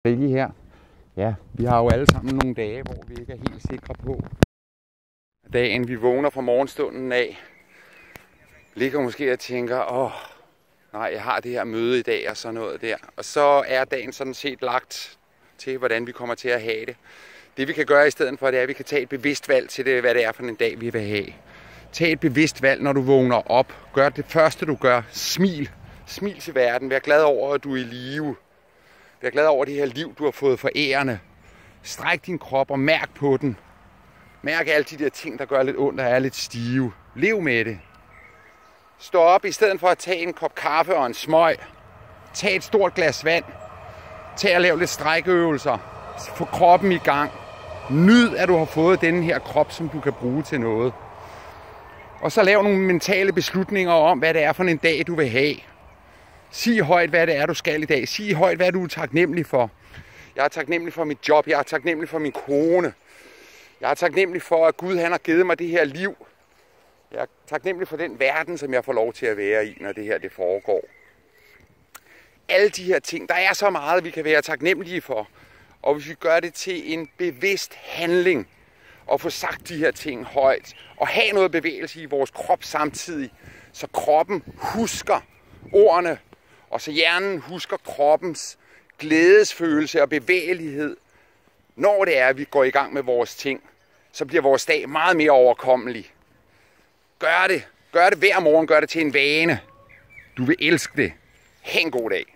Rikke her. Ja, vi har jo alle sammen nogle dage, hvor vi ikke er helt sikre på dagen. Vi vågner fra morgenstunden af, ligger måske og tænker, nej, jeg har det her møde i dag og sådan noget der. Og så er dagen sådan set lagt til, hvordan vi kommer til at have det. Det vi kan gøre i stedet for, det er, at vi kan tage et bevidst valg til det, hvad det er for en dag, vi vil have. Tag et bevidst valg, når du vågner op. Gør det første, du gør. Smil. Smil til verden. Vær glad over, at du er i live. Vær glad over det her liv, du har fået forærende. Stræk din krop og mærk på den. Mærk alle de der ting, der gør lidt ondt og er lidt stive. Lev med det. Stå op i stedet for at tage en kop kaffe og en smøg. Tag et stort glas vand. Tag og lav lidt strækøvelser. Få kroppen i gang. Nyd, at du har fået denne her krop, som du kan bruge til noget. Og så lav nogle mentale beslutninger om, hvad det er for en dag, du vil have. Sig højt, hvad det er, du skal i dag. Sig højt, hvad du er taknemmelig for. Jeg er taknemmelig for mit job. Jeg er taknemmelig for min kone. Jeg er taknemmelig for, at Gud han har givet mig det her liv. Jeg er taknemmelig for den verden, som jeg får lov til at være i, når det her det foregår. Alle de her ting, der er så meget, vi kan være taknemmelige for. Og hvis vi gør det til en bevidst handling, og få sagt de her ting højt, og have noget bevægelse i vores krop samtidig, så kroppen husker ordene, og så hjernen husker kroppens glædesfølelse og bevægelighed. Når det er, at vi går i gang med vores ting, så bliver vores dag meget mere overkommelig. Gør det. Gør det hver morgen. Gør det til en vane. Du vil elske det. Ha' en god dag.